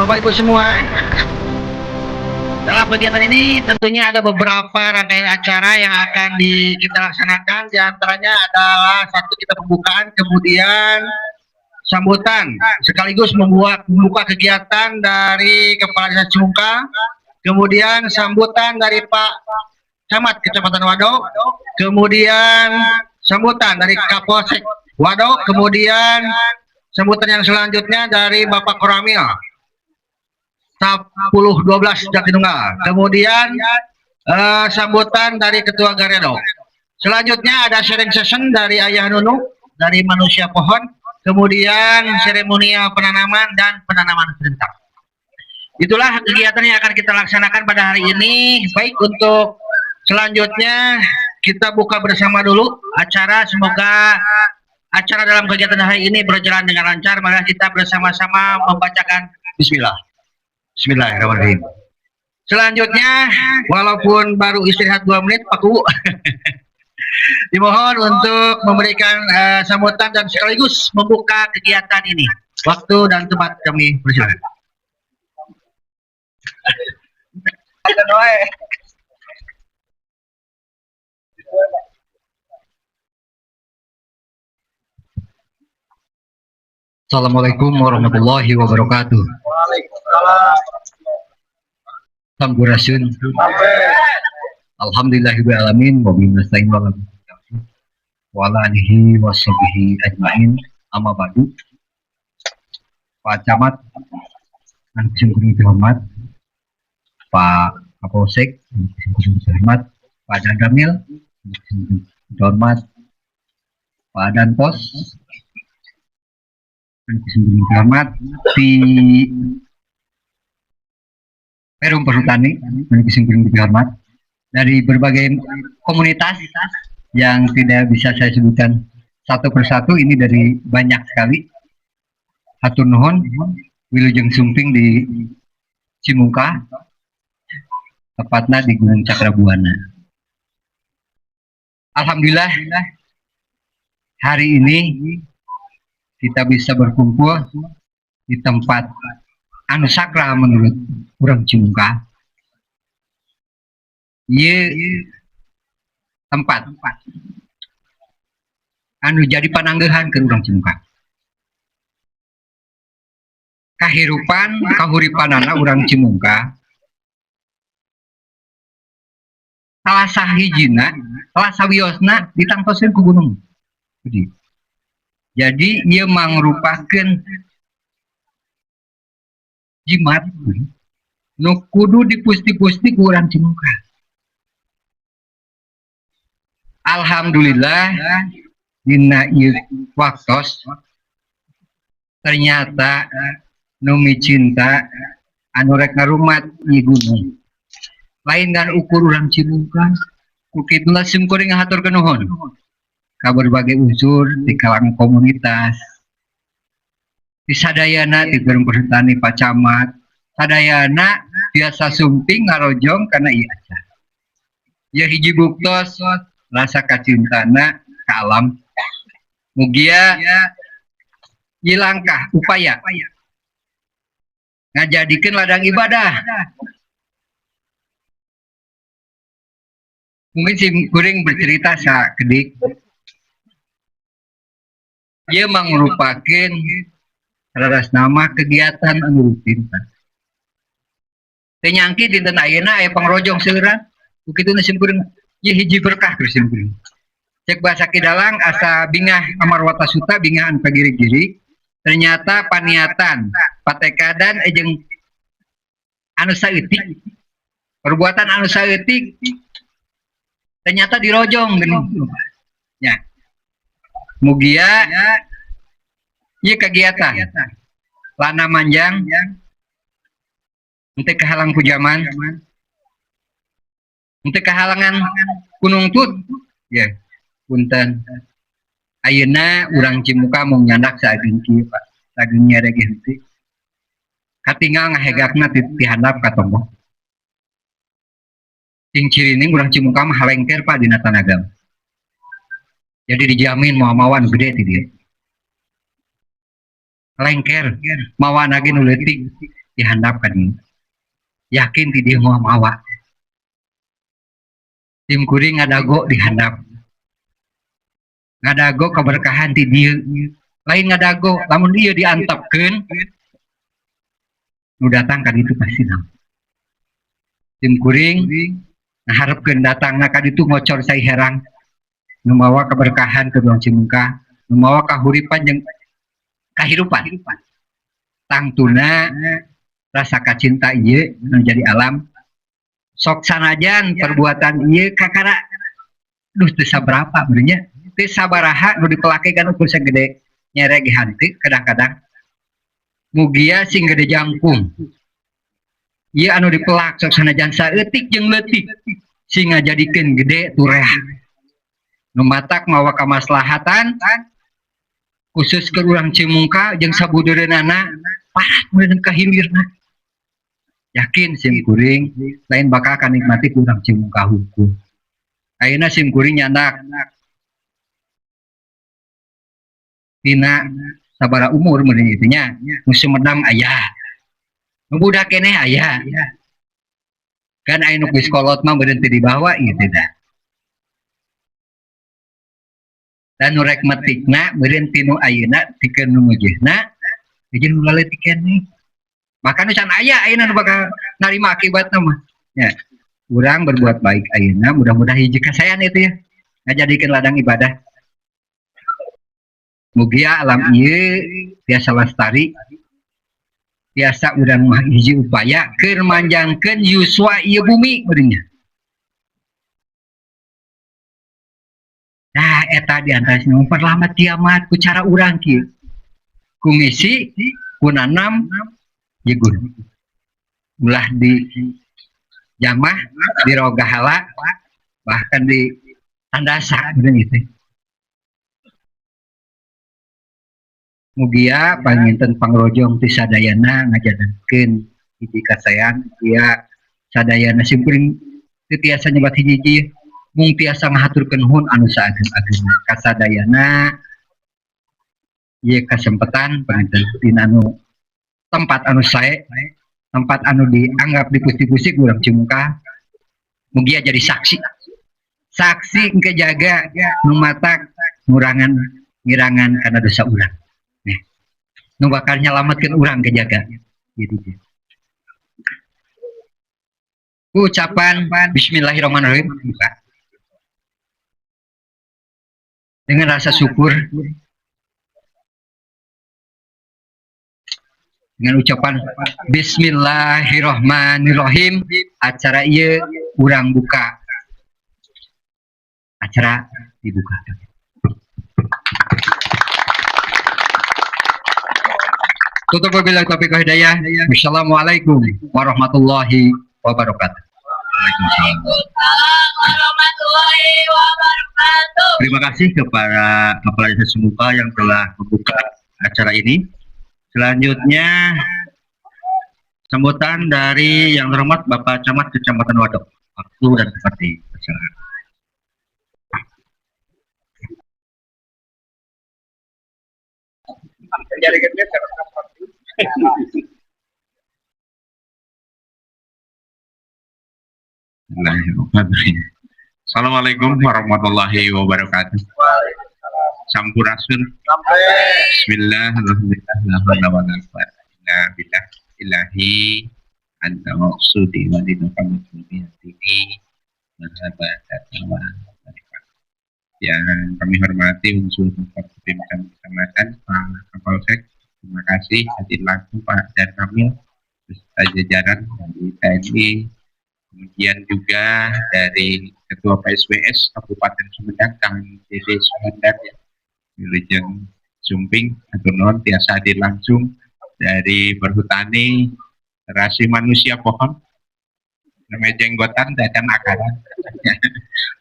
Bapak Ibu semua, dalam kegiatan ini tentunya ada beberapa rangkaian acara yang akan kita laksanakan. Di antaranya adalah satu, kita pembukaan, kemudian sambutan, sekaligus membuka kegiatan dari Kepala Desa Cimungka, kemudian sambutan dari Pak Camat Kecamatan Wadok, kemudian sambutan dari Kapolsek Wadok, kemudian sambutan yang selanjutnya dari Bapak Koramil 10-12 Jatinunggal, kemudian sambutan dari Ketua Garedo. Selanjutnya ada sharing session dari Ayah Nunu dari Manusia Pohon, kemudian seremonial penanaman dan penanaman serentak. Itulah kegiatan yang akan kita laksanakan pada hari ini. Baik, untuk selanjutnya kita buka bersama dulu acara. Semoga acara dalam kegiatan hari ini berjalan dengan lancar. Mari kita bersama-sama membacakan Bismillah. Bismillahirrahmanirrahim. Selanjutnya, walaupun baru istirahat 2 menit, Pak Kubu, dimohon untuk memberikan sambutan dan sekaligus membuka kegiatan ini. Waktu dan tempat kami persilakan. Assalamualaikum warahmatullahi wabarakatuh. Sampurasun. Alhamdulillahirrahmanirrahim. Wa alihi washabihi ajmain. Amma ba'du. Pak Camat, yang dihormat, Pak Kapolsek, yang dihormat, Pak Danramil, yang dihormat, Pak Danpos, yang dihormat, di Perum Perhutani, yang dihormat, dari berbagai komunitas yang tidak bisa saya sebutkan satu persatu, ini dari banyak sekali. Hatur nuhun, Wilujeng Sumping di Cimungka, tepatnya di Gunung Cakrabuana. Alhamdulillah, hari ini kita bisa berkumpul di tempat anu sakral menurut orang Cimungka. Ieu tempat anu jadi pananggehan ke orang Cimungka. Kahirupan kahuripanana orang Cimungka salah sahijina, salah sawiosna ditangtosin ku gunung. Jadi ia mangrupakeun jimat nu kudu dipusti-pusti ku urang Cimungka. Alhamdulillah dina ieu waktos ternyata numi cinta anu rek ngarumat nyi gunung lain kan ukur urang Cimungka kukituna sim kuring ngahatur nuhun ka berbagai unsur di kalangan komunitas di sadayana di Perhutani Pacamat sadayana biasa sumping ngarojong karena iya aja ya hiji buktos rasa kacintana ka alam mugia langkah upaya ngajadikeun ladang ibadah mungkin si kuring bercerita sa kedik dia merupakan raras nama kegiatan anu rutin tenyangki dinten ayeuna aya pangrojong seueuran kitu sim kuring ye hiji berkah keur sim kuring cek bahasa Kidalang asa bingah amarwata suta bingahan pagiri-giri ternyata paniatan patekadan jeung anu saeutik perbuatan anu saeutik ternyata dirojong geuning ya mugia ieu kegiatan lana manjang henteu kahalang ku zaman henteu kahalangan gunung tut ya punten ayeuna urang Cimuka mung nyandak saeung kieu Pak saeung nyere ge henteu katinggal ngahegakna ti handap ka tombok sing cirining urang Cimuka mah halengker Pak dina tanagam jadi dijamin moal-mawan gede ti dieu lengker mawana ge nu leutik dihandap ka dieu yakin ti dieu moal mawa tim kuring ngadago dihandap ngadago keberkahan ti dieu lain ngadago lamun ieu diantepkeun nu datang ka ditu pasti naon tim kuring ngaharepkeun datangna ka ditu ngocor sai herang nu mawa keberkahan ke urang Cimungka nu mawa kahuripan jeung kahirupan tangtuna rasa kacinta ieu nu jadi alam sok sanajan perbuatan ieu kakara duh teu saberapa benernya teu sabaraha nu dipelakegan ukur sagede nyere ge hanteu kadang-kadang mugia sing gede jangkung ieu anu dipelak sok sanajan saeutik jeung leutik sing ngajadikeun gede tureah nu matak mawa kamaslahatan khusus ke urang Cimungka jeung sabudereunana parat meureun ka hilirna yakin sim kuring lain bakal kanikmati urang Cimungka hukum ayeuna sim kuring nyandak tina sabara umur meureun ieu nya nu sumedang aya nu budak keneh aya kan aya nu geus kolot mah meureun teu dibawa ieu teh da dan nu rek metikna meureun tinu ayeuna pikeun nu mujehna jeung nu laleutik keneh maka nu can aya ayeuna nu bakal narima akibatna mah ya urang berbuat baik ayeuna mudah-mudahan hiji kasayan itu ya ngajadikeun ladang ibadah mugia alam ieu biasa lestari biasa urang mah hiji upaya keur manjangkeun yuswa ieu bumi meureunnya nah eta diantaranya memperlambat kiamat ku cara urang kieu ku misi ku nanam jegun ulah di jamah di rogahala bahkan di tandasa bener gitu mugia panginten pangrojong ti sadayana ngajadikeun hiji kasayan dia sadayana simkuring teu tiasa nyebat hiji-hiji mung tiasa ngahaturkeun nuhun anu saagem-agem kasadayana ieu kesempatan panginten tina anu tempat anu sae tempat anu dianggap dipusti-pusti urang Cimungka mugia jadi saksi engke jaga nu matak ngurangan ngirangan kana dosa urang nu bakal nyalametkeun urang kejaga gitu ucapan bismillahirrahmanirrahim buka dengan rasa syukur dengan ucapan bismillahirrahmanirrahim acara ieu urang buka acara dibuka Tutup wabillahi taufiq wal hidayah. Wassalamualaikum warahmatullahi wabarakatuh. Waalaikumsalam warahmatullahi wabarakatuh. Terima kasih kepada Kepala Desa Cimuka yang telah membuka acara ini. Selanjutnya sambutan dari yang terhormat Bapak Camat Kecamatan Wadok. Waktu dan seperti persilakan. Assalamualaikum warahmatullahi wabarakatuh. Sampurasun. Bismillahirrahmanirrahim. Ilahi anta maksudi wa dinakamu ini yang kami hormati unsur pimpinan kecamatan Pak Kapolsek. Terima kasih hadir langsung Pak dan kami beserta jajaran dari TNI, kemudian juga dari Ketua PSBS Kabupaten Sumedang Kang Dede Suhendar ya, Wilujeng Sumping atau non tiasa hadir langsung dari Perhutani Rasi Manusia Pohon namanya jenggotan dan akaran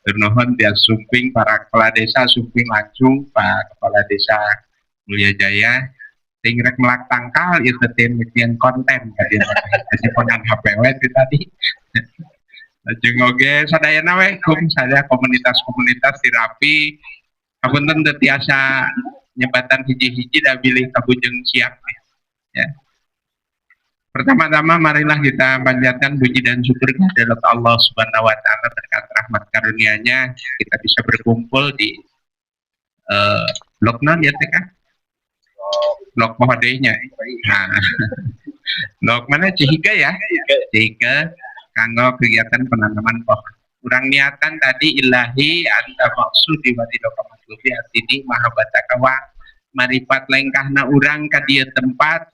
ternohon dia Sumping para kepala desa Sumping langsung Pak Kepala Desa Mulia Jaya tinggrek melak tangkal itu tim konten jadi ponan HPW itu tadi jengoge sadayana we kum saya komunitas-komunitas terapi kapunten teu tiasa nyebatan hiji-hiji da bilih kabujeng siap ya. Pertama-tama marilah kita panjatkan puji dan syukur kepada Allah Subhanahu wa taala berkat rahmat karunia-Nya kita bisa berkumpul di blok non ya teh kan? Blok Pohadenya. Nah, blok mana Cihiga ya? Cihiga kanggo kegiatan penanaman pohon. Kurang niatan tadi ilahi anta maksudi wa tidakamatlubi atini mahabatakawa maripat lengkahna urang ka dieu tempat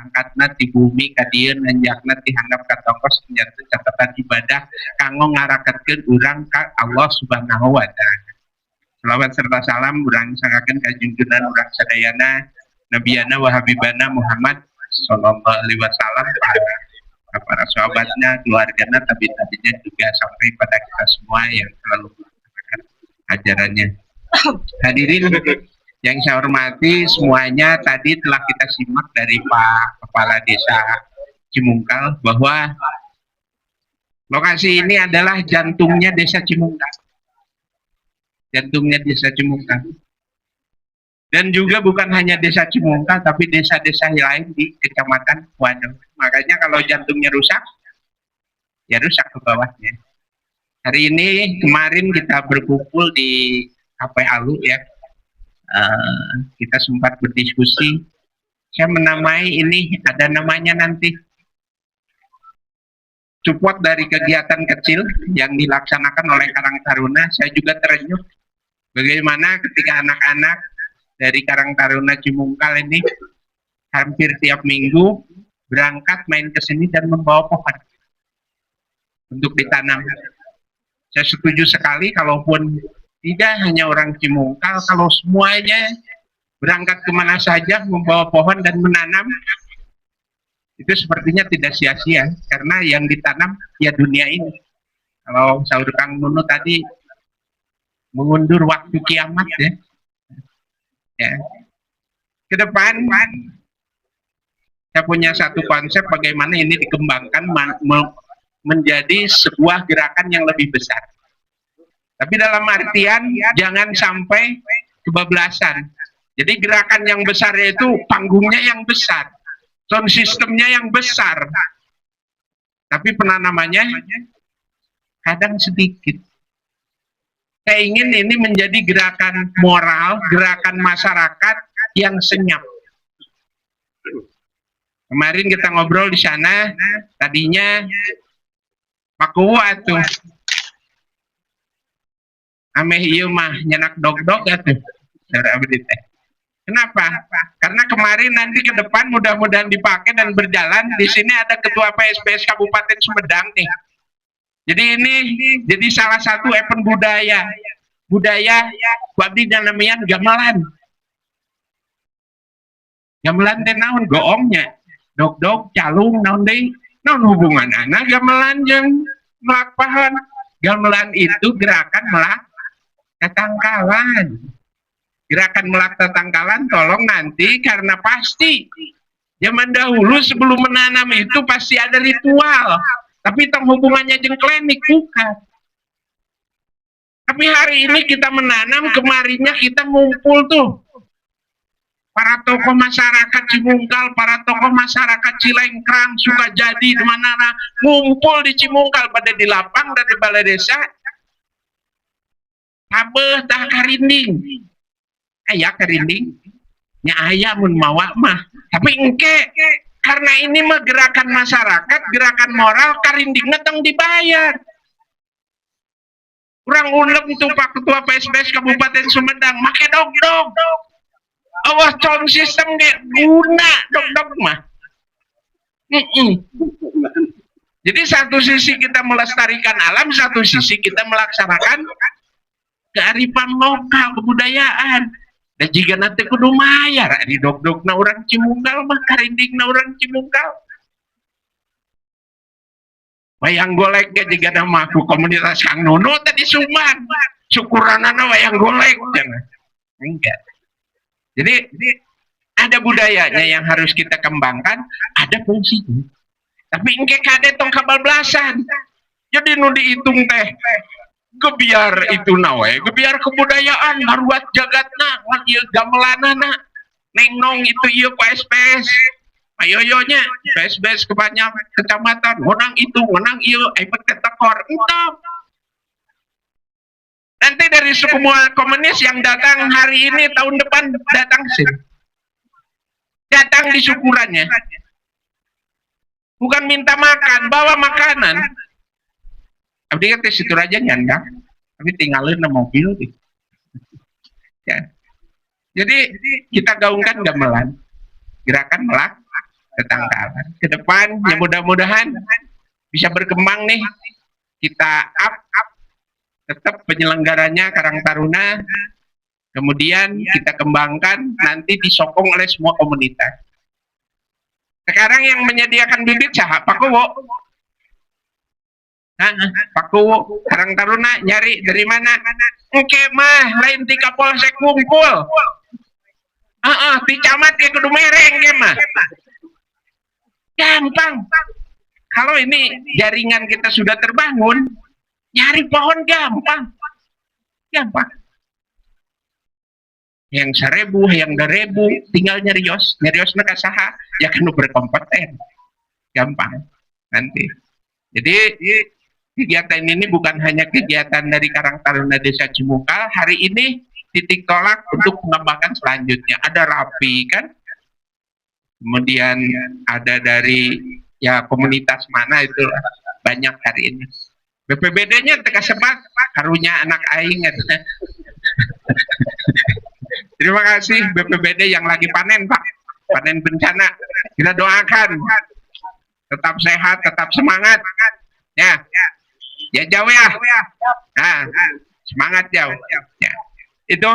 angkatna ti bumi ka dieu nanjakna ti handap ka tongkos njatuh catatan ibadah kanggo ngaraketkeun urang ka Allah Subhanahu wa taala. Selawat serta salam urang sangakeun ka junjungan urang sadayana Nabiana wa Habibana Muhammad sallallahu alaihi wasallam para sahabatnya, keluarganya, tabinya juga sampai pada kita semua yang selalu melakukan ajarannya. Hadirin yang saya hormati semuanya, tadi telah kita simak dari Pak Kepala Desa Cimungkal bahwa lokasi ini adalah jantungnya Desa Cimungkal. Jantungnya Desa Cimungkal. Dan juga bukan hanya Desa Cimungkal, tapi desa-desa lain di Kecamatan Wadok. Makanya kalau jantungnya rusak, ya rusak ke bawahnya. Hari ini, kemarin kita berkumpul di KP Alu ya. Kita sempat berdiskusi. Saya menamai ini, ada namanya nanti. Support dari kegiatan kecil yang dilaksanakan oleh Karang Taruna. Saya juga terenyuh bagaimana ketika anak-anak dari Karang Taruna Cimungkal ini hampir tiap minggu berangkat main ke sini dan membawa pohon untuk ditanam. Saya setuju sekali kalaupun tidak hanya orang Cimungkal, kalau semuanya berangkat kemana saja membawa pohon dan menanam, itu sepertinya tidak sia-sia karena yang ditanam ya dunia ini. Kalau Saudara Kang Nunu tadi mengundur waktu kiamat ya. Ya. Ke depan saya punya satu konsep bagaimana ini dikembangkan menjadi sebuah gerakan yang lebih besar. Tapi dalam artian jangan sampai kebablasan. Jadi gerakan yang besar itu panggungnya yang besar, sound sistemnya yang besar, tapi penanamannya kadang sedikit. Saya ingin ini menjadi gerakan moral, gerakan masyarakat yang senyap. Kemarin kita ngobrol di sana, tadinya Pak Kuwa tuh, ameh iya mah nyenak dog-dog atuh, saudara abdi teh. Kenapa? Karena kemarin nanti ke depan mudah-mudahan dipakai dan berjalan. Di sini ada Ketua PSBS Kabupaten Sumedang nih. Jadi ini jadi salah satu event budaya wabdi dan namanya gamelan. gamelan teh naon goongnya dog calung naon deui naon hubungan anak gamelan jeung melak pohon. Gamelan itu gerakan melak tatangkalan. Gerakan melak tatangkalan tolong nanti, karena pasti zaman dahulu sebelum menanam itu pasti ada ritual. Tapi tong hubungannya jeung klinik bukan. Tapi hari ini kita menanam, kemarinnya kita ngumpul tuh. Para tokoh masyarakat Cimungkal, para tokoh masyarakat Cilengkrang, Sukajadi, di mana ngumpul di Cimungkal pada di lapang dari balai desa. Kabeh tah karinding. Aya karinding. Nya aya mun mawa mah. Tapi engke karena ini mah gerakan masyarakat, gerakan moral, karindingna tong dibayar. Kurang ulek itu Pak Ketua PSBS Kabupaten Sumedang, make dog-dog. Awas sound system ge guna dog-dog mah. Jadi satu sisi kita melestarikan alam, satu sisi kita melaksanakan kearifan lokal, kebudayaan. Dan jika nanti kudu mayar di dog-dog na orang Cimungkal mah, karinding na orang Cimungkal. Wayang golek ge jika nama aku komunitas Kang Nunu tadi Suman. Syukuranana wayang golek jangan. Enggak. Jadi ada budayanya yang harus kita kembangkan, ada fungsinya. Tapi engke kade tong kabablasan. Jadi nu dihitung teh gebiar itu nawe, gebiar kebudayaan maruat jagatna, ngan ieu gamelanana. Nengnong itu ieu PSBS. Ayoyonya PSBS kebanyak kecamatan, ngonang itu, ngonang ieu, ipet ketekor. Entah. Nanti dari semua komunis yang datang hari ini, tahun depan datang sini. Datang di syukurannya. Bukan minta makan, bawa makanan. Abdi kan situ aja nyanda. Tapi tinggalin mobil. Ya. Jadi kita gaungkan gamelan. Gerakan melak ketangkalan. Ke depan ya mudah-mudahan bisa berkembang nih. Kita up tetap penyelenggaranya Karang Taruna, kemudian kita kembangkan, nanti disokong oleh semua komunitas. Sekarang yang menyediakan bibit siapa? Pak Kowo. Pak Kowo, Karang Taruna nyari dari mana? Oke mah, lain di Kapolsek ngumpul. Di camat ya kudu mereng ya mah. Gampang. Kalau ini jaringan kita sudah terbangun, nyari pohon gampang. Yang 1000, yang 2000, tinggal nyarios nak saha, ya kan berkompeten. Gampang nanti. Jadi kegiatan ini bukan hanya kegiatan dari Karang Taruna Desa Cimungkal. Hari ini titik tolak untuk mengembangkan selanjutnya. Ada Rapi kan, kemudian ada dari ya komunitas mana itu banyak hari ini. BPBD-nya teka sebat karunya anak aing. Terima kasih BPBD yang lagi panen Pak, panen bencana. Kita doakan tetap sehat, tetap semangat. Ya jauh ya. Nah, semangat jauh. Ya. Itu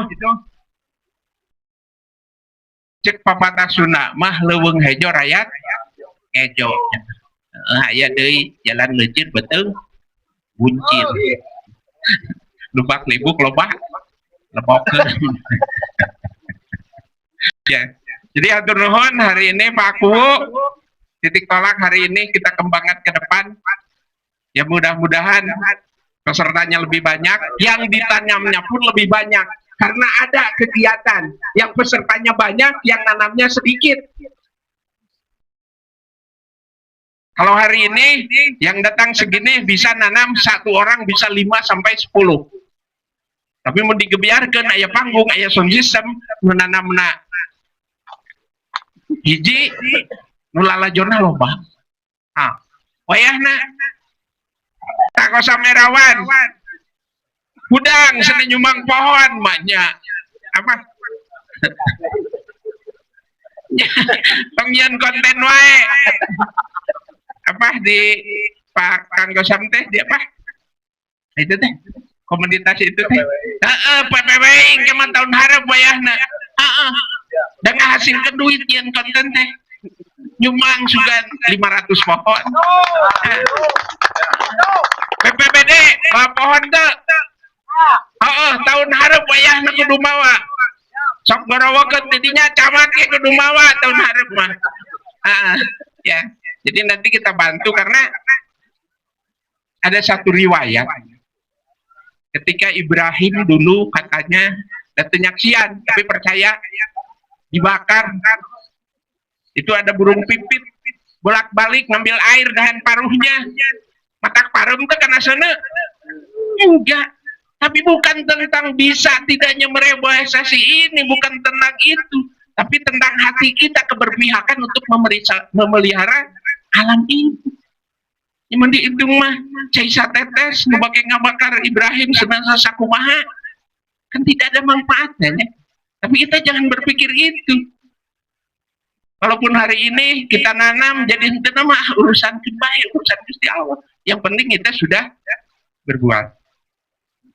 cek papatah Sunda mah leuweung hejo rakyat ngejo. Ya deui jalan leucir betul. Buncit, lubak libuk lobak lebokeun. Ya, jadi atur nuhun hari ini Pak Kuwu, titik tolak hari ini kita kembangkan ke depan. Ya mudah-mudahan pesertanya lebih banyak, yang ditanamnya pun lebih banyak. Karena ada kegiatan yang pesertanya banyak, yang nanamnya sedikit. Kalau hari ini yang datang segini bisa nanam satu orang bisa 5 sampai 10. Tapi mau digebiarkan aya panggung, aya sound system, menanam hiji nulala jona loba. Wayahna tak Samerawan. Hudang seni nyumbang pohon maknya. Apa? Pengian konten wae. Apa di Pak Kang Gosam teh dia apa itu teh komunitas itu teh PPW keman tahun harap wayahna dan menghasilkan duit yang konten teh nyumbang sugan 500 pohon. BPBD pohon teh tahun harap wayahna kudu mawa sok gorowokeun tidinya camat ge kudu mawa tahun harap mah. Ya, jadi nanti kita bantu karena ada satu riwayat ketika Ibrahim dulu katanya datang nyaksian tapi percaya dibakar, itu ada burung pipit bolak-balik ngambil air dahan paruhnya, mata parum tuh kena sana enggak, tapi bukan tentang bisa tidaknya mereboisasi ini, bukan tentang itu, tapi tentang hati kita keberpihakan untuk memelihara alam ini. Yang dihitung mah caisa tetes ngebake ngabakar Ibrahim sebenarnya sakumaha kan tidak ada manfaatnya ya. Tapi kita jangan berpikir itu. Walaupun hari ini kita nanam jadi itu nama urusan baik, urusan Gusti Allah. Yang penting kita sudah berbuat.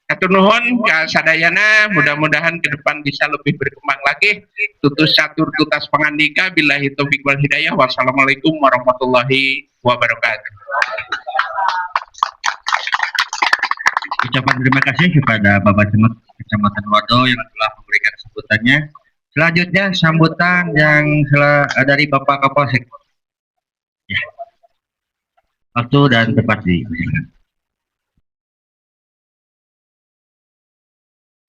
Atur nuhun ka sadayana, mudah-mudahan ke depan bisa lebih berkembang lagi. Tutus catur tutas pangandika, billahi taufik wal hidayah. Wassalamualaikum warahmatullahi wabarakatuh. Ucapan terima kasih kepada Bapak Camat Kecamatan Wado yang telah memberikan sambutannya. Selanjutnya sambutan yang dari Bapak Kapolsek. Ya. Waktu dan tempat dipersilakan.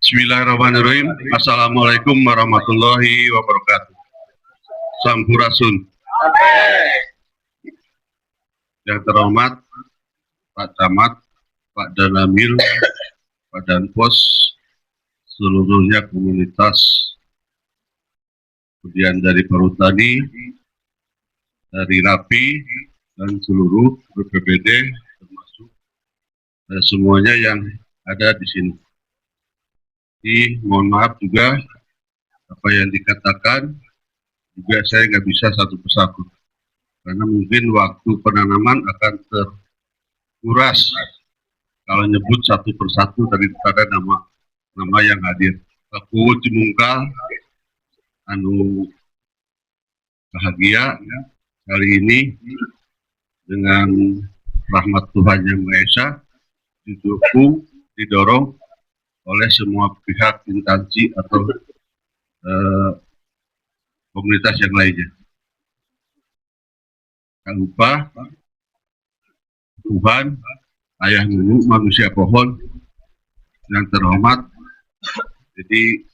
Bismillahirrahmanirrahim. Assalamualaikum warahmatullahi wabarakatuh. Sampurasun. Yang terhormat Pak Camat, Pak Danamil, Pak Danpos, seluruhnya komunitas, kemudian dari Perhutani, dari RAPI, dan seluruh BPBD, termasuk semuanya yang ada di sini. Jadi mohon maaf juga apa yang dikatakan juga saya nggak bisa satu persatu karena mungkin waktu penanaman akan terkuras kalau nyebut satu persatu daripada nama yang hadir. Aku cimungkal anu bahagia kali ini dengan rahmat Tuhan Yang Maha Esa didorong oleh semua pihak, instansi atau komunitas yang lainnya. Tak lupa Tuhan, Ayah Nunu, manusia pohon yang terhormat. Jadi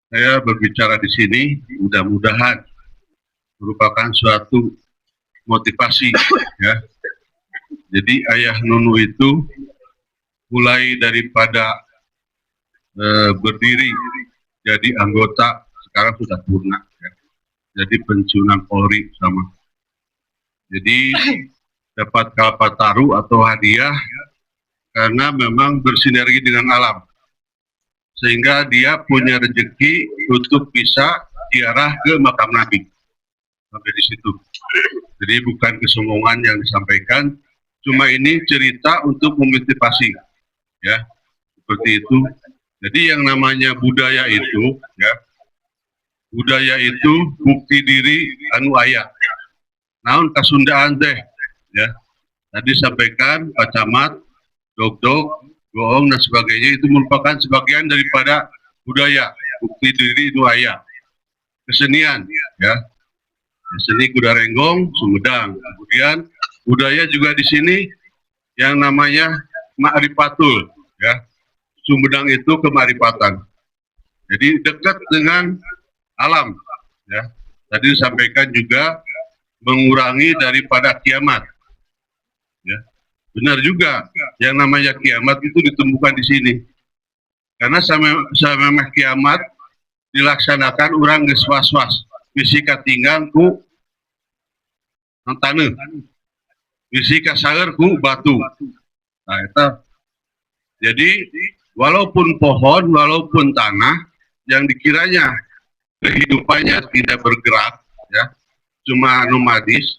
saya berbicara di sini mudah-mudahan merupakan suatu motivasi ya. Jadi Ayah Nunu itu mulai daripada berdiri jadi anggota sekarang sudah purna ya. Jadi pensiunan Polri sama. Jadi dapat kalpataru atau hadiah karena memang bersinergi dengan alam sehingga dia punya rezeki untuk bisa ziarah ke makam Nabi sampai di situ. Jadi bukan kesombongan yang disampaikan, cuma ini cerita untuk memotivasi ya, seperti itu. Jadi yang namanya budaya itu ya, budaya itu bukti diri anu aya. Naon kasundaan teh ya. Tadi sampaikan Pak Camat, dok-dok, goong dan sebagainya itu merupakan sebagian daripada budaya, bukti diri anu aya. Kesenian ya. Seni kuda renggong, Sumedang. Kemudian budaya juga di sini yang namanya ma'rifatul ya. Sumedang itu kemarifatan. Jadi dekat dengan alam ya. Tadi disampaikan juga mengurangi daripada kiamat. Ya. Benar juga yang namanya kiamat itu ditemukan di sini. Karena sampai kiamat dilaksanakan orang geus was-was. Bisi katinggal ku taneuh. Bisi kasaeur ku batu. Nah, itu. Jadi walaupun pohon, walaupun tanah yang dikiranya kehidupannya tidak bergerak, ya, cuma nomadis,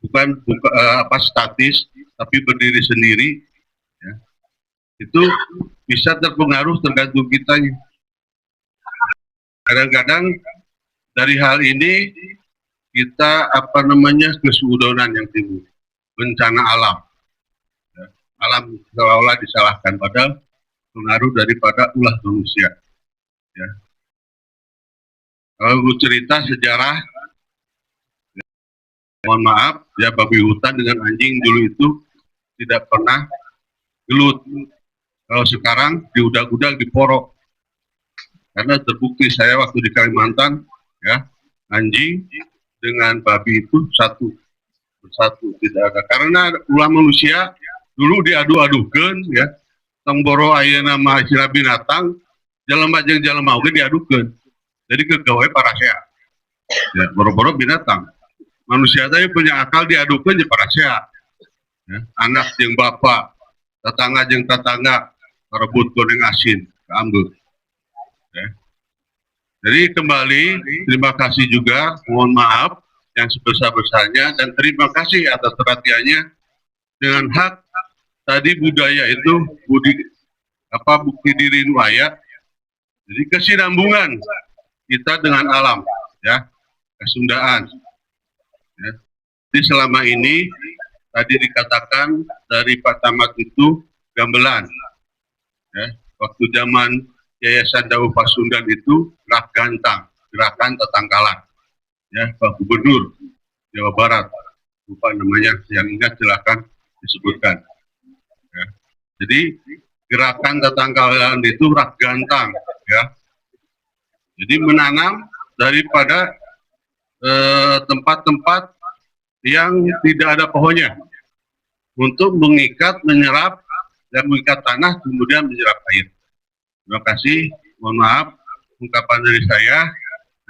bukan statis, tapi berdiri sendiri, ya, itu bisa terpengaruh tergantung kitanya. Kadang-kadang dari hal ini kita kesuudonan yang timbul, bencana alam. Ya, alam seolah-olah disalahkan, padahal pengaruh daripada ulah manusia. Ya. Kalau gue cerita sejarah, ya, mohon maaf, ya babi hutan dengan anjing dulu itu tidak pernah gelut. Kalau sekarang diudag-udag, diporok. Karena terbukti saya waktu di Kalimantan, ya, anjing dengan babi itu bersatu, tidak ada. Karena ulah manusia dulu diadu-adukan, ya, tengboro aya nama istilah binatang, jelema jeung jelema oge diadukeun. Jadi kegawe parasea. Ya, boro-boro binatang. Manusia tadi punya akal diadukeun jeung parasea. Ya, anak jeung bapak, tetangga jeung tetangga, rebut goreng asin, keambeu. Ya. Jadi kembali, terima kasih juga, mohon maaf yang sebesar-besarnya, dan terima kasih atas perhatiannya dengan hak tadi budaya itu bukti diri nuaya. Jadi kesinambungan kita dengan alam, ya, kesundaan. Ya. Jadi selama ini tadi dikatakan dari Pak Tamat itu gamelan. Ya. Waktu zaman Yayasan Daud Pasundan itu gerak gantang, gerakan tetangkalan. Ya, Pak Gubernur Jawa Barat, lupa namanya, yang ingat silakan disebutkan. Ya. Jadi gerakan tetangkalan itu gerak gantang, ya. Jadi menanam daripada tempat-tempat yang tidak ada pohonnya untuk mengikat, menyerap, dan mengikat tanah, kemudian menyerap air. Terima kasih, mohon maaf ungkapan dari saya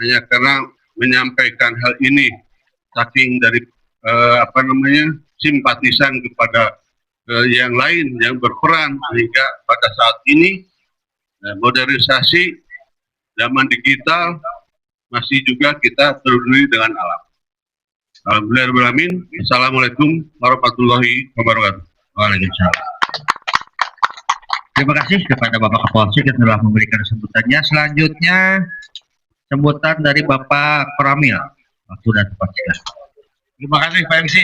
hanya karena menyampaikan hal ini saking dari simpatisan kepada yang lain yang berperan, sehingga pada saat ini modernisasi zaman digital masih juga kita peduli dengan alam. Alhamdulillahirrahmanirrahim. Assalamualaikum warahmatullahi wabarakatuh. Waalaikumsalam. Terima kasih kepada Bapak Kapolsek yang telah memberikan sambutannya. Selanjutnya sambutan dari Bapak Koramil. Waktu dan tempat silakan. Terima kasih Pak MC.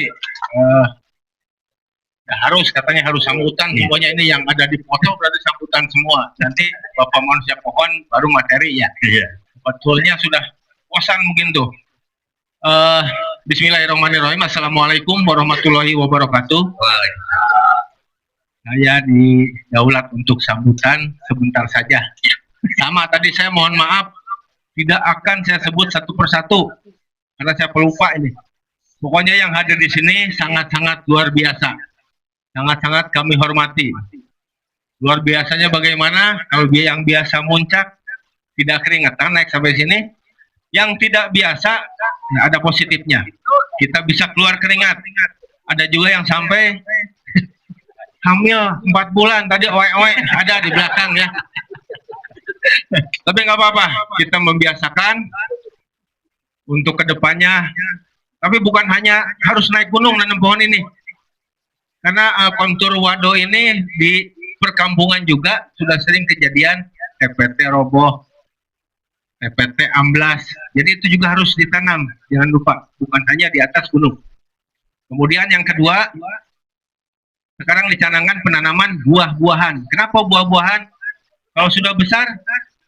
Katanya harus sambutan, semuanya ini yang ada di foto berarti sambutan semua. Nanti Bapak manusia pohon baru materi ya. Iya. Betulnya sudah bosan mungkin tuh. Bismillahirrahmanirrahim. Assalamualaikum warahmatullahi wabarakatuh. Saya didaulat untuk sambutan sebentar saja. Sama tadi saya mohon maaf, tidak akan saya sebut satu persatu karena saya pelupa ini. Pokoknya yang hadir di sini sangat-sangat luar biasa, sangat-sangat kami hormati. Luar biasanya bagaimana? Kalau dia yang biasa muncak, tidak keringetan naik sampai sini. Yang tidak biasa, ada positifnya. Kita bisa keluar keringat. Ada juga yang sampai hamil 4 bulan tadi oe-oe ada di belakang ya. Tapi nggak apa-apa, kita membiasakan untuk kedepannya. Tapi bukan hanya harus naik gunung nanam pohon ini, karena kontur waduk ini di perkampungan juga sudah sering kejadian TPT roboh, TPT amblas. Jadi itu juga harus ditanam, jangan lupa, bukan hanya di atas gunung. Kemudian yang kedua, sekarang dicanangkan penanaman buah-buahan. Kenapa buah-buahan? Kalau sudah besar,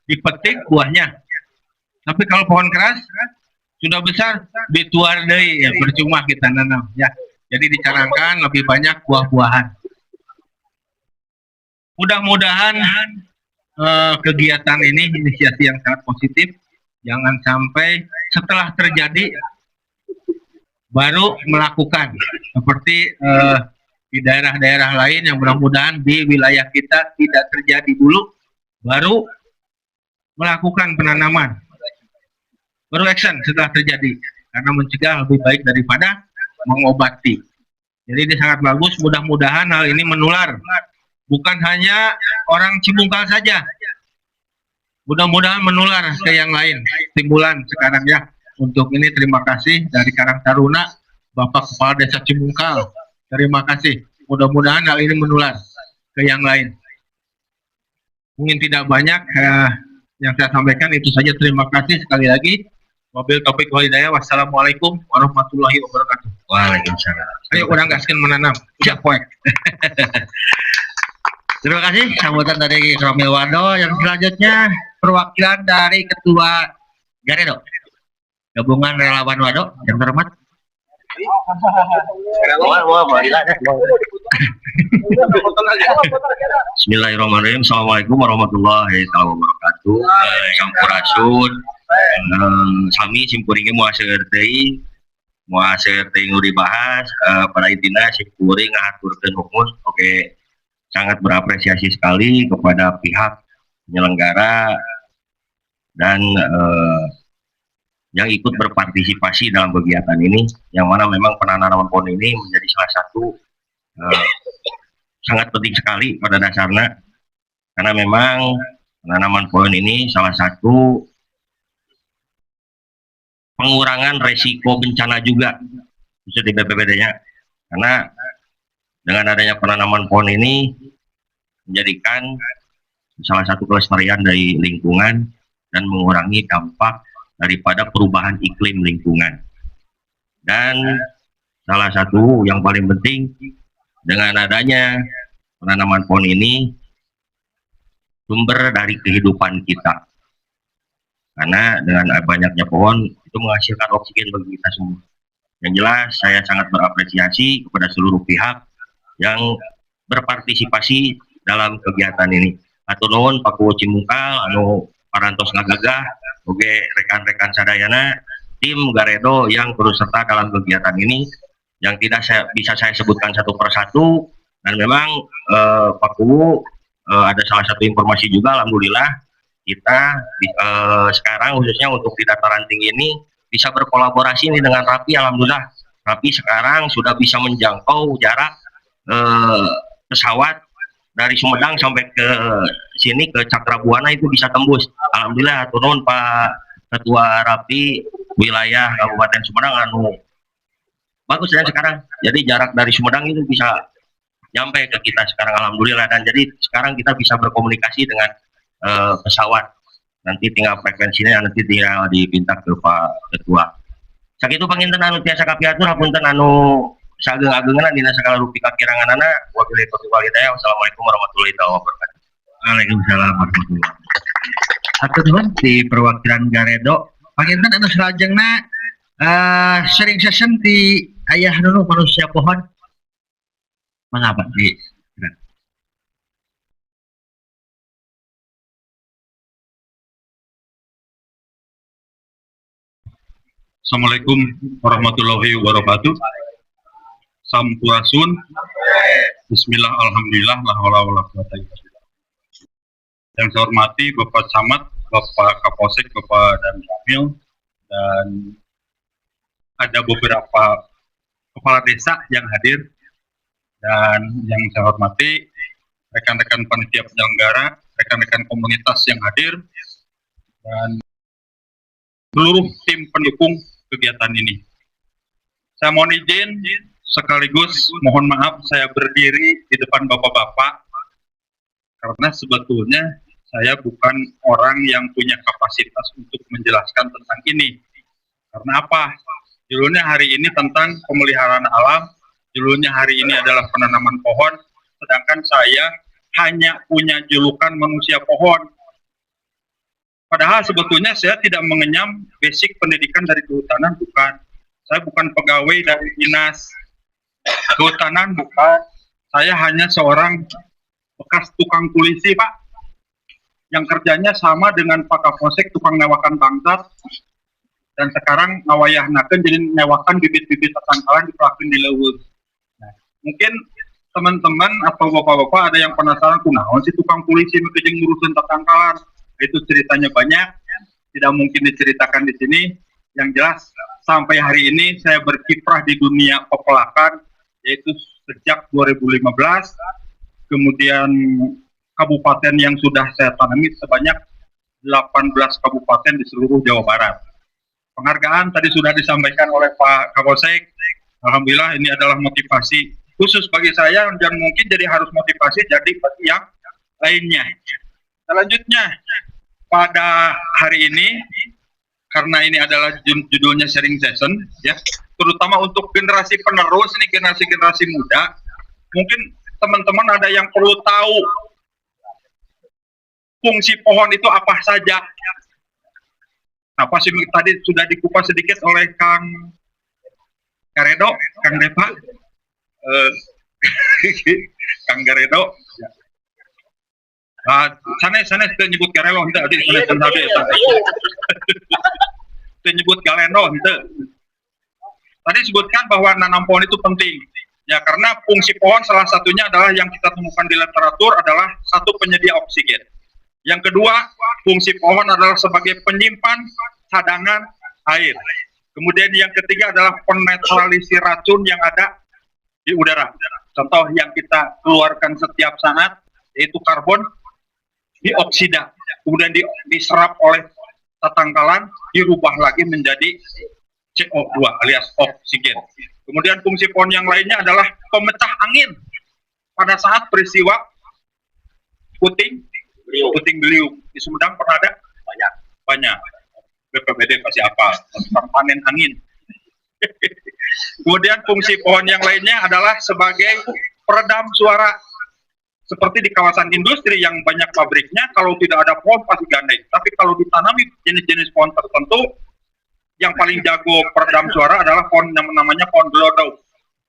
dipetik buahnya. Tapi kalau pohon keras, sudah besar, dituar deui, ya percuma kita nanam. Ya, jadi dicanangkan lebih banyak buah-buahan. Mudah-mudahan kegiatan ini inisiasi yang sangat positif. Jangan sampai setelah terjadi baru melakukan seperti di daerah-daerah lain yang mudah-mudahan di wilayah kita tidak terjadi dulu, baru melakukan penanaman, baru action setelah terjadi, karena mencegah lebih baik daripada mengobati. Jadi ini sangat bagus, mudah-mudahan hal ini menular, bukan hanya orang Cibungkal saja, mudah-mudahan menular ke yang lain. Timbulan sekarang ya. Untuk ini terima kasih dari Karang Taruna, Bapak Kepala Desa Cibungkal. Terima kasih. Mudah-mudahan hal ini menular ke yang lain. Mungkin tidak banyak yang saya sampaikan, itu saja. Terima kasih sekali lagi. Wabil taufiq wal hidayah. Wassalamualaikum warahmatullahi wabarakatuh. Waalaikumsalam. Ayo orang gaskeun menanam. Siap poek. Terima kasih sambutan dari Romil Wado. Yang selanjutnya perwakilan dari Ketua Garedo, Gabungan Relawan Wado, yang terhormat. Bismillahirrahmanirrahim. Assalamualaikum warahmatullahi wabarakatuh. Sampurasun. Sami simpuringnya muaseur teuing nu dibahas pada intinya simpuring ngaturkeun hukum. Oke, sangat berapresiasi sekali kepada pihak penyelenggara dan yang ikut berpartisipasi dalam kegiatan ini, yang mana memang penanaman pohon ini menjadi salah satu sangat penting sekali pada dasarnya, karena memang penanaman pohon ini salah satu pengurangan resiko bencana juga bisa di BPBD-nya, karena dengan adanya penanaman pohon ini menjadikan salah satu kelestarian dari lingkungan dan mengurangi dampak daripada perubahan iklim lingkungan. Dan salah satu yang paling penting, dengan adanya penanaman pohon ini sumber dari kehidupan kita, karena dengan banyaknya pohon itu menghasilkan oksigen bagi kita semua. Yang jelas saya sangat berapresiasi kepada seluruh pihak yang berpartisipasi dalam kegiatan ini. Atur nuhun Pak Kuwo Cimungkal anu parantos ngagagah, oke rekan-rekan sadayana tim Garedo yang turut serta dalam kegiatan ini, yang tidak bisa saya sebutkan satu persatu. Dan memang Pak Kuwo ada salah satu informasi juga, alhamdulillah kita sekarang khususnya untuk di dataran tinggi ini bisa berkolaborasi ini dengan RAPI. Alhamdulillah RAPI sekarang sudah bisa menjangkau jarak pesawat dari Sumedang sampai ke sini ke Cakrabuana itu bisa tembus. Alhamdulillah turun Pak Ketua RAPI wilayah Kabupaten Sumedang anu bagus. Dan sekarang jadi jarak dari Sumedang itu bisa nyampe ke kita sekarang, alhamdulillah. Dan jadi sekarang kita bisa berkomunikasi dengan pesawat. Nanti tinggal frekuensinya nanti tinggal dipinta ke Pak Ketua. Sakitu panginten anu tiasa kapiatur, hapunten anu sageng-agengan dina sagala rupi kakiranganana. Wabillahi taufiq wal hidayah. Wassalamualaikum warahmatullahi wabarakatuh. Waalaikumsalam warahmatullahi wabarakatuh. Atur nuhun di perwakilan Garedo. Panginten anu salajengna sharing session di Ayah Nunu Manusia Pohon. Mangga Pak di Assalamualaikum warahmatullahi wabarakatuh. Sampurasun. Bismillah, alhamdulillah, la haula wala quwata illa billah. Yang saya hormati Bapak Camat, Bapak Kapolsek, Bapak dan Jamil, dan ada beberapa kepala desa yang hadir, dan yang saya hormati rekan-rekan panitia penyelenggara, rekan-rekan komunitas yang hadir, dan seluruh tim pendukung kegiatan ini. Saya mohon izin sekaligus mohon maaf saya berdiri di depan bapak-bapak, karena sebetulnya saya bukan orang yang punya kapasitas untuk menjelaskan tentang ini. Karena apa? Judulnya hari ini tentang pemeliharaan alam, judulnya hari ini adalah penanaman pohon, sedangkan saya hanya punya julukan manusia pohon. Padahal sebetulnya saya tidak mengenyam basic pendidikan dari kehutanan, bukan. Saya bukan pegawai dari dinas kehutanan, bukan. Saya hanya seorang bekas tukang polisi, Pak, yang kerjanya sama dengan Pak Kapolsek, tukang newakan bangsat, dan sekarang ngawayahnakeun jadi newakan bibit-bibit tatangkalan dipelakeun di leuweung. Nah, mungkin teman-teman atau bapak-bapak ada yang penasaran, kunaon si tukang polisi nu teh ngurusin tatangkalan. Itu ceritanya banyak, tidak mungkin diceritakan di sini. Yang jelas sampai hari ini saya berkiprah di dunia pepelakan, yaitu sejak 2015. Kemudian kabupaten yang sudah saya tangani sebanyak 18 kabupaten di seluruh Jawa Barat. Penghargaan tadi sudah disampaikan oleh Pak Kapolsek. Alhamdulillah ini adalah motivasi khusus bagi saya, dan mungkin jadi harus motivasi jadi bagi yang lainnya. Selanjutnya, pada hari ini karena ini adalah judulnya sharing session ya, terutama untuk generasi penerus nih, generasi muda, mungkin teman-teman ada yang perlu tahu fungsi pohon itu apa saja. Nah, pasti tadi sudah dikupas sedikit oleh Kang Garedo, Kang Depa, Kang Garedo. Sana kita nyebut Garelo, ente tadi sana kita nyebut Galeno, ente. Tadi sebutkan bahwa nanam pohon itu penting. Ya, karena fungsi pohon salah satunya adalah yang kita temukan di literatur adalah satu, penyedia oksigen. Yang kedua, fungsi pohon adalah sebagai penyimpan cadangan air. Kemudian yang ketiga adalah penetralisir racun yang ada di udara. Contoh yang kita keluarkan setiap saat yaitu karbon dioksida, kemudian diserap oleh tatangkalan, dirubah lagi menjadi CO2 alias oksigen. Kemudian fungsi pohon yang lainnya adalah pemecah angin pada saat peristiwa puting beliung. Di Sumedang pernah ada? Banyak. BPBD pasti apa? Panen angin. Kemudian fungsi pohon yang lainnya adalah sebagai peredam suara. Seperti di kawasan industri yang banyak pabriknya, kalau tidak ada pohon pasti gandeng. Tapi kalau ditanami jenis-jenis pohon tertentu, yang paling jago peredam suara adalah pohon yang namanya pohon gelodau.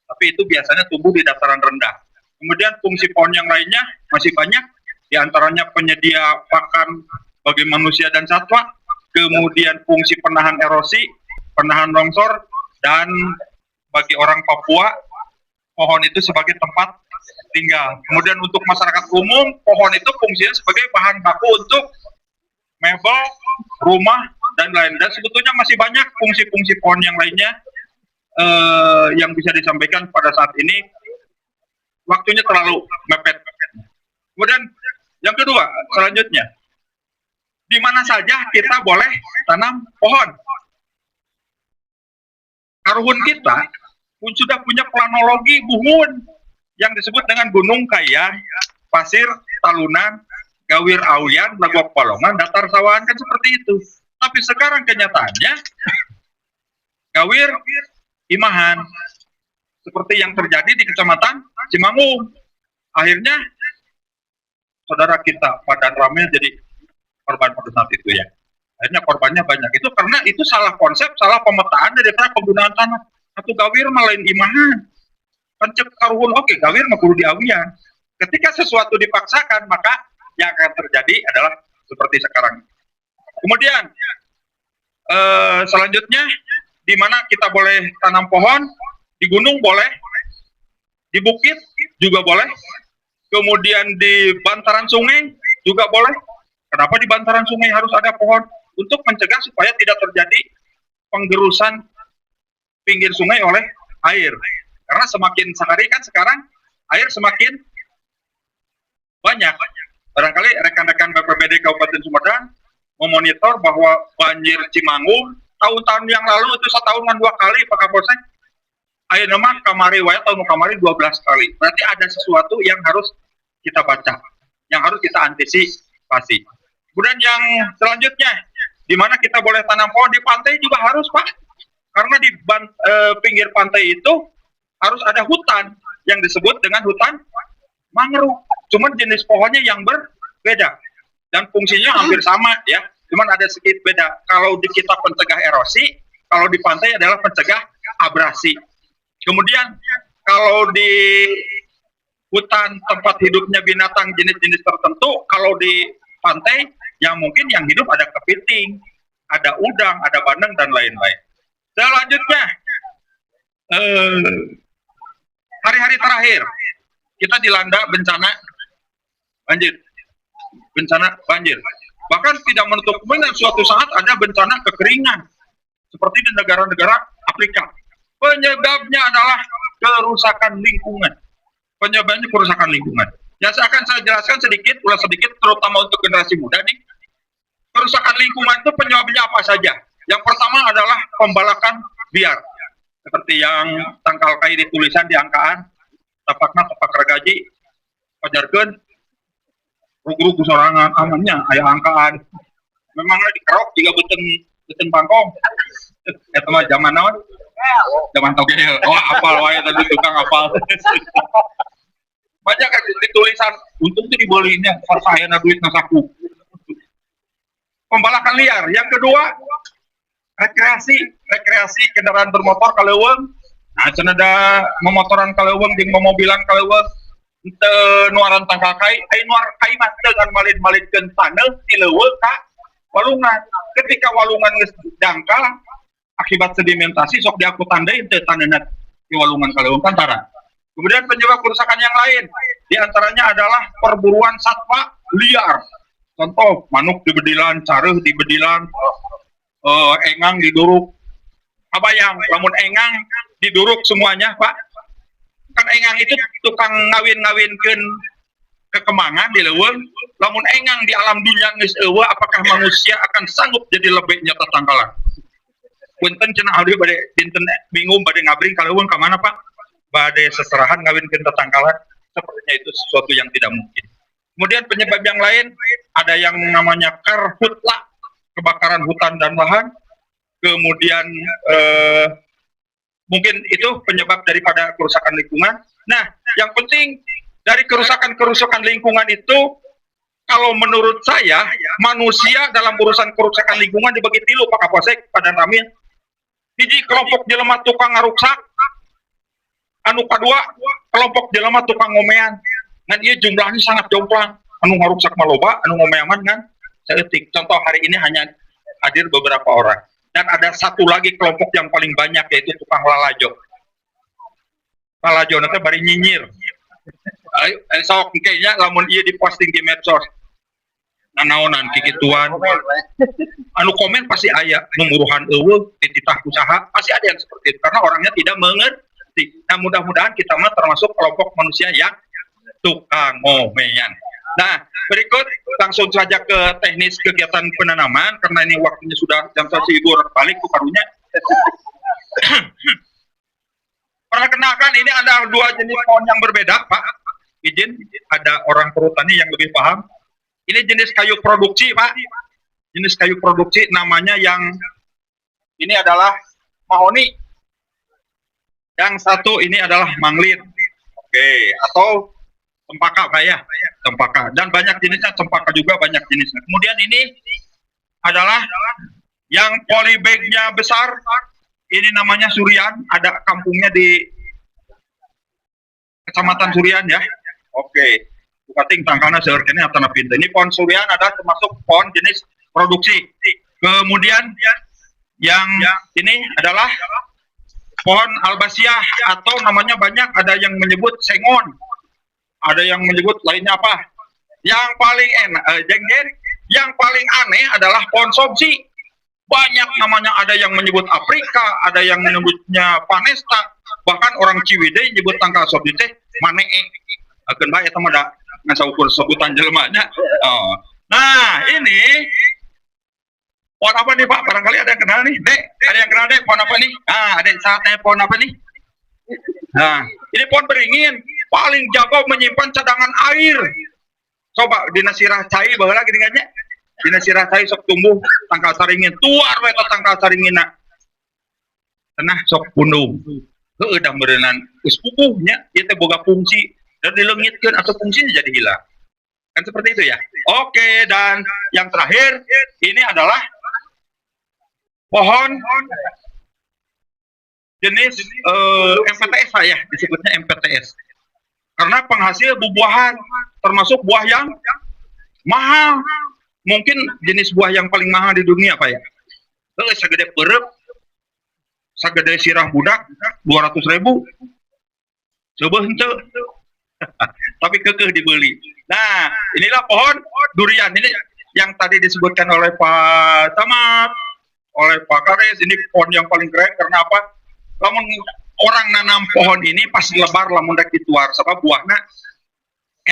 Tapi itu biasanya tumbuh di dataran rendah. Kemudian fungsi pohon yang lainnya masih banyak, diantaranya penyedia pakan bagi manusia dan satwa, kemudian fungsi penahan erosi, penahan longsor, dan bagi orang Papua, pohon itu sebagai tempat tinggal. Kemudian untuk masyarakat umum, pohon itu fungsinya sebagai bahan baku untuk mebel, rumah, dan lain. Dan sebetulnya masih banyak fungsi-fungsi pohon yang lainnya yang bisa disampaikan pada saat ini. Waktunya terlalu mepet. Kemudian yang kedua, selanjutnya, di mana saja kita boleh tanam pohon. Karuhun kita pun sudah punya planologi buhun yang disebut dengan Gunung Kaya, Pasir Talunan, Gawir Auyan, Lagok Balongan, Datar Sawahan, kan seperti itu. Tapi sekarang kenyataannya Gawir Imahan, seperti yang terjadi di Kecamatan Cimangung. Akhirnya saudara kita Padan Ramil jadi korban pada saat itu ya. Akhirnya korbannya banyak. Itu karena itu salah konsep, salah pemetaan daripada penggunaan tanah. Satu Gawir malain Imahan. Pencep karuhun, oke, Gawir mah kudu diawian. Ketika sesuatu dipaksakan, maka yang akan terjadi adalah seperti sekarang. Kemudian selanjutnya, di mana kita boleh tanam pohon, di gunung boleh, di bukit juga boleh, kemudian di bantaran sungai juga boleh. Kenapa di bantaran sungai harus ada pohon? Untuk mencegah supaya tidak terjadi penggerusan pinggir sungai oleh air. Karena semakin sehari kan sekarang air semakin banyak. Barangkali rekan-rekan BPBD Kabupaten Sumedang memonitor bahwa banjir Cimangung tahun-tahun yang lalu itu setahunan 2 kali Pak Kapolsek. Air nama kamari waya tahun kamari 12 kali. Berarti ada sesuatu yang harus kita baca, yang harus kita antisipasi. Kemudian yang selanjutnya, di mana kita boleh tanam pohon, di pantai juga harus, Pak. Karena di pinggir pantai itu harus ada hutan yang disebut dengan hutan mangrove. Cuman jenis pohonnya yang berbeda dan fungsinya hampir sama ya. Cuman ada sedikit beda. Kalau di kita pencegah erosi, kalau di pantai adalah pencegah abrasi. Kemudian kalau di hutan tempat hidupnya binatang jenis-jenis tertentu, kalau di pantai yang mungkin yang hidup ada kepiting, ada udang, ada bandeng dan lain-lain. Selanjutnya, hari-hari terakhir kita dilanda bencana banjir. Bahkan tidak menutup kemungkinan suatu saat ada bencana kekeringan seperti di negara-negara Afrika. Penyebabnya adalah kerusakan lingkungan. Ya, akan saya jelaskan sedikit, terutama untuk generasi muda nih. Kerusakan lingkungan itu penyebabnya apa saja? Yang pertama adalah pembalakan liar. Seperti yang tangkal kai ditulisan di angkaan, tapakna tapak ragaji, pajarkeun, rugu-rugu sorangan, amannya, aya angkaan. Memangnya dikerok jika beten Dusun Bangkong. Eta mah zaman naon? Zaman togel. Oh, apal wae tadi tukang apal. Banyak kan di tulisan, untung tuh dibeliinnya, saya na duit nasaku. Pembalakan liar. Yang kedua, rekreasi kendaraan bermotor kaleuweung. Nah, cenah da memotoran kaleuweung jeung memobilan kaleuweung teu nuaran tangkal kai, ai nuar kai mah teu ngan malid-malidkeun taneuh ti leuweung ka walungan. Ketika walungan geus dangkal akibat sedimentasi sok diangkutan deui teu taneuna di walungan kaleuweung kantara. Kemudian penyebab kerusakan yang lain diantaranya adalah perburuan satwa liar. Contoh, manuk dibedilan, careuh dibedilan, engang diduruk. Abayang, lamun engang diduruk semuanya, Pak. Kan engang itu tukang ngawin-ngawinkeun kekemangan di leuweung. Lamun engang di alam dunia geus eueuh, apakah manusia akan sanggup jadi lebihnya tetangkalan? Punten cenah abdi bade dinten Minggu bade ngabring ka leuweung ka mana, Pak? Bade seserahan ngawinkeun tetangkalan. Sepertinya itu sesuatu yang tidak mungkin. Kemudian penyebab yang lain ada yang namanya karhutla, kebakaran hutan dan lahan. Kemudian mungkin itu penyebab daripada kerusakan lingkungan. Nah, yang penting dari kerusakan lingkungan itu, kalau menurut saya manusia dalam urusan kerusakan lingkungan dibagi tilu Pak Kapolsek pada Ramil. Hiji kelompok jelema tukang ngaruksak, anu kedua kelompok jelema tukang ngomean. Ngan ieu jumlahnya sangat jomplang. Anu ngaruksak maloba, anu ngomeaman kan saeutik. Contoh hari ini hanya hadir beberapa orang. Dan ada satu lagi kelompok yang paling banyak yaitu tukang lalajo. Lalajo nanti bari nyinyir. Ayo, sok kayaknya lamun ieu diposting di medsos. Nanaonan kikituan. Anu komen pasti aya menguruhan eueuh di titah usaha, pasti ada yang seperti itu karena orangnya tidak mengerti. Nah, mudah-mudahan kita mah termasuk kelompok manusia yang tukang ngomean. Nah, berikut langsung saja ke teknis kegiatan penanaman karena ini waktunya sudah jam 1 ibu balik ke karunya. Perkenalkan, ini ada dua jenis pohon yang berbeda, Pak. Izin, ada orang perhutani yang lebih paham. Ini jenis kayu produksi, Pak. Jenis kayu produksi namanya yang ini adalah mahoni. Yang satu ini adalah manglit. Oke, atau cempaka, Pak ya. Cempaka. Dan banyak jenisnya, cempaka juga banyak jenisnya. Kemudian ini adalah yang polybagnya besar. Ini namanya Surian. Ada kampungnya di Kecamatan Surian ya. Oke. Bukating tangkana seharusnya atau pintu. Ini pohon Surian ada termasuk pohon jenis produksi. Kemudian yang ini adalah pohon albasiah atau namanya banyak, ada yang menyebut sengon, ada yang menyebut lainnya apa. Yang paling enak, yang paling aneh adalah pohon sobsi. Banyak namanya, ada yang menyebut Afrika, ada yang menyebutnya Panesta, bahkan orang Ciwidey nyebut tangkal sobsi teh manee. Akan baik sama ada nggak ukur sebutan jelmanya. Oh. Nah ini pohon apa nih Pak? Barangkali ada yang kenal nih, Dek. Ada yang kenal Dek? Pohon apa nih? Ah, ada yang saatnya pohon apa nih? Nah, ini pohon beringin, paling jago menyimpan cadangan air. Coba di nasirah cai baheula lagi dengannya. Di nasirah cai sok tumbuh tangkal saringin, tuar we tangkal saringina. Tenah sok punung. Heueuh da meureunnan geus pupuhnya, ieu teh boga fungsi dan dileungitkeun atau fungsinya jadi hilang. Kan seperti itu ya. Oke, dan yang terakhir ini adalah pohon jenis MPTS ya, disebutnya MPTS. Karena penghasil buah-buahan, termasuk buah yang mahal. Mungkin jenis buah yang paling mahal di dunia Pak ya. Sagede perep, sagede sirah budak, 200.000. Coba henteu. Tapi kekeh dibeli. Nah, inilah pohon durian. Ini yang tadi disebutkan oleh Pak Camat, oleh Pak Kares. Ini pohon yang paling keren karena apa? Lamun orang nanam pohon ini pas lebar lamun dek dituar, sebab buahnya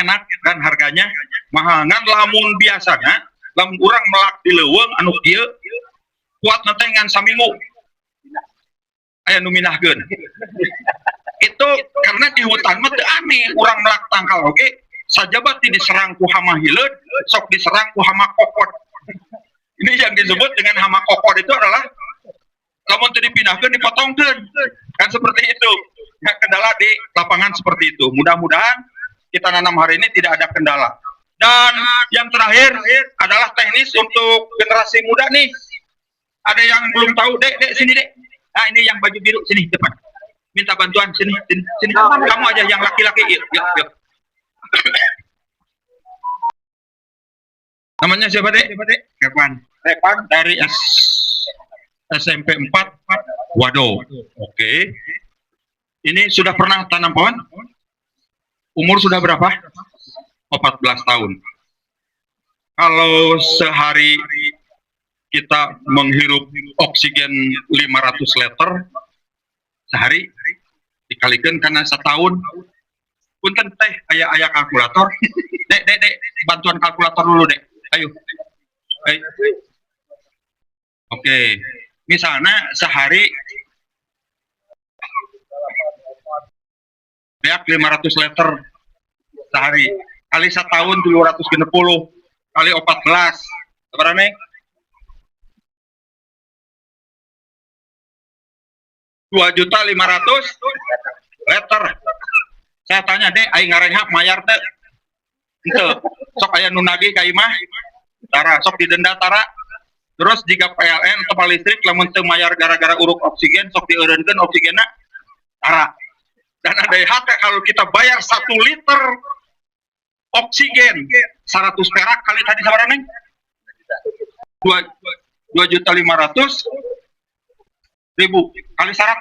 enak dan harganya mahal. Ngan lamun biasanya, lamun urang melak di leuweung anu kieu kuat nanti ngan saminggu. Aya nu minahkeun. Itu karena di hutan mah teu aneh urang melak tangkal oge sajabat diserang ku hama hileud sok diserang ku hama kokot. Ini yang disebut dengan hama kokor itu adalah lamun teu dipindahkeun dipotongkeun. Kan seperti itu. Ya, kendala di lapangan seperti itu. Mudah-mudahan kita nanam hari ini tidak ada kendala. Dan yang terakhir adalah teknis untuk generasi muda nih. Ada yang belum tahu, Dek, sini Dek. Nah, ini yang baju biru, sini depan. Minta bantuan, sini. Kamu aja yang laki-laki, yuk. Namanya siapa, Dek? Repan dari SMP 4 Wado. Oke. Ini sudah pernah tanam pohon? Umur sudah berapa? 14 tahun. Kalau sehari kita menghirup oksigen 500 liter sehari dikalikan karena setahun. Punten teh aya kalkulator. Dek, bantuan kalkulator dulu, Dek. Ayo. Oke. Misalnya sehari beak 500 liter sehari kali setahun 260 kali 14 berapa nih? 2.500.000 liter. Saya tanya, Dek, aing ngarenghap mayar teh henteu sok aya nu nagih ka imah tara sok didenda tara. Terus jika PLN atau listrik lamun teu mayar gara-gara uruk oksigen sok dieureunkeun oksigenna tara. Dan ada hak kalau kita bayar 1 liter oksigen 100 perak kali tadi sabar neng 2.500.000 kali 100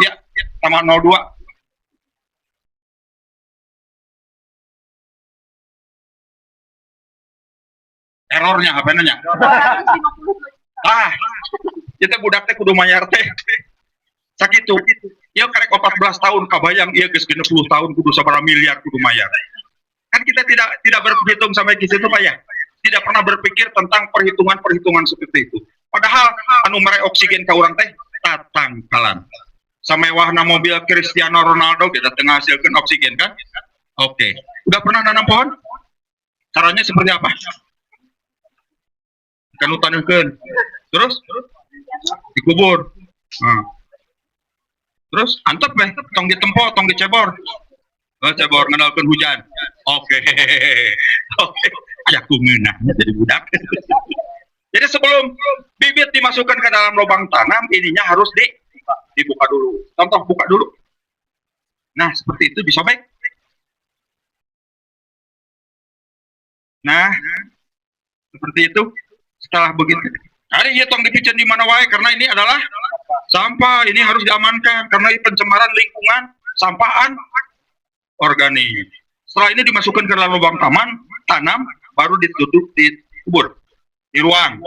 ya sama 02 errornya apa nanya kita budak teh kudu mayar teh sakitu ya karek 14 tahun kabayang iya geus 60 tahun kudu sabaraha miliar kudu mayar kan kita tidak berhitung sampai ke situ Pak ya, tidak pernah berpikir tentang perhitungan seperti itu. Padahal anu mere oksigen ka urang teh tatangkalan samewahna mobil Cristiano Ronaldo kita tengah hasilkan oksigen kan. Oke, udah pernah nanam pohon? Caranya seperti apa? Kan utanekeun terus dikubur. Terus antep weh tong ditempo tong dicebor. Cebor ngenalkeun hujan. Oke. Aya kumeunah jadi budak. Jadi sebelum bibit dimasukkan ke dalam lubang tanam, ininya harus dibuka dulu. Contoh buka dulu. Nah, seperti itu disobek. Nah, seperti itu. Setelah begitu, hari ini tong dipicen di mana wae karena ini adalah sampah, ini harus diamankan karena ini pencemaran lingkungan, sampahan organik. Setelah ini dimasukkan ke dalam lubang tanam, baru ditutup, dikubur di ruang.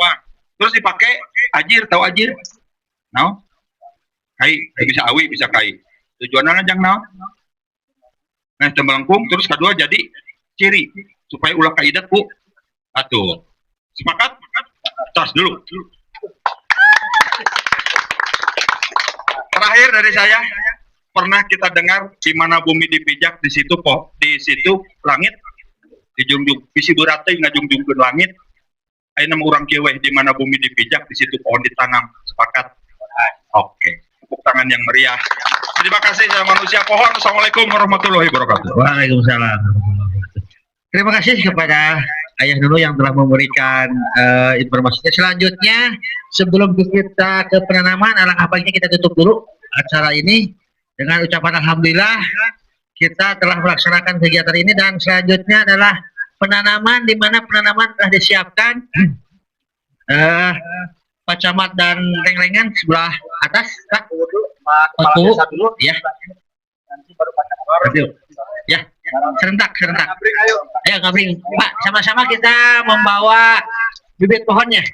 Terus dipakai ajir, tahu ajir? Nah, kai bisa awi, bisa kai. Tujuannya jangan naon. Nah, melengkung terus kedua jadi ciri supaya ulah kaidat ku. Atuh. Sepakat? Tos dulu. Terakhir dari saya, pernah kita dengar di mana bumi dipijak di situ langit dijunjung bisi berarti ngajungjungkeun langit. Ayeuna urang kieu we di mana bumi dipijak di situ pohon ditanam. Sepakat? Oke. Tepuk tangan yang meriah. Terima kasih saya manusia pohon. Assalamualaikum warahmatullahi wabarakatuh. Waalaikumsalam. Terima kasih kepada Ayah Nunu yang telah memberikan informasinya. Selanjutnya, sebelum kita ke penanaman, alangkah baiknya kita tutup dulu acara ini dengan ucapan alhamdulillah kita telah melaksanakan kegiatan ini, dan selanjutnya adalah penanaman, di mana penanaman telah disiapkan Pak Camat dan Leng-Lengan sebelah atas. Pak dulu ya. Nanti baru Pak Camat. Ya, serentak. Ayo ngabring. Pak, sama-sama kita membawa bibit pohonnya.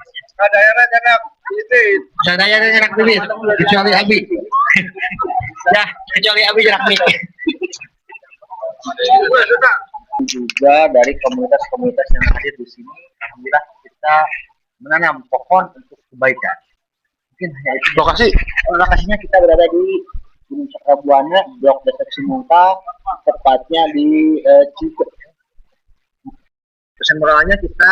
Sadaya jarak bibit, kecuali Abi. Ya, kecuali Abi jarak bibit. Juga dari komunitas-komunitas yang hadir di sini, alhamdulillah kita menanam pohon untuk kebaikan. Mungkin hanya itu lokasinya kita berada di Gunung Cakrabuana, Blok Desa Cimungka, tepatnya di Cikuk. Pesan moralnya kita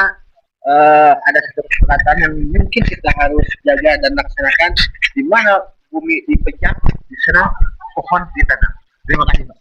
ada satu kesepakatan yang mungkin kita harus jaga dan laksanakan, di mana bumi dipejam, di sana pohon ditanam. Terima kasih Pak.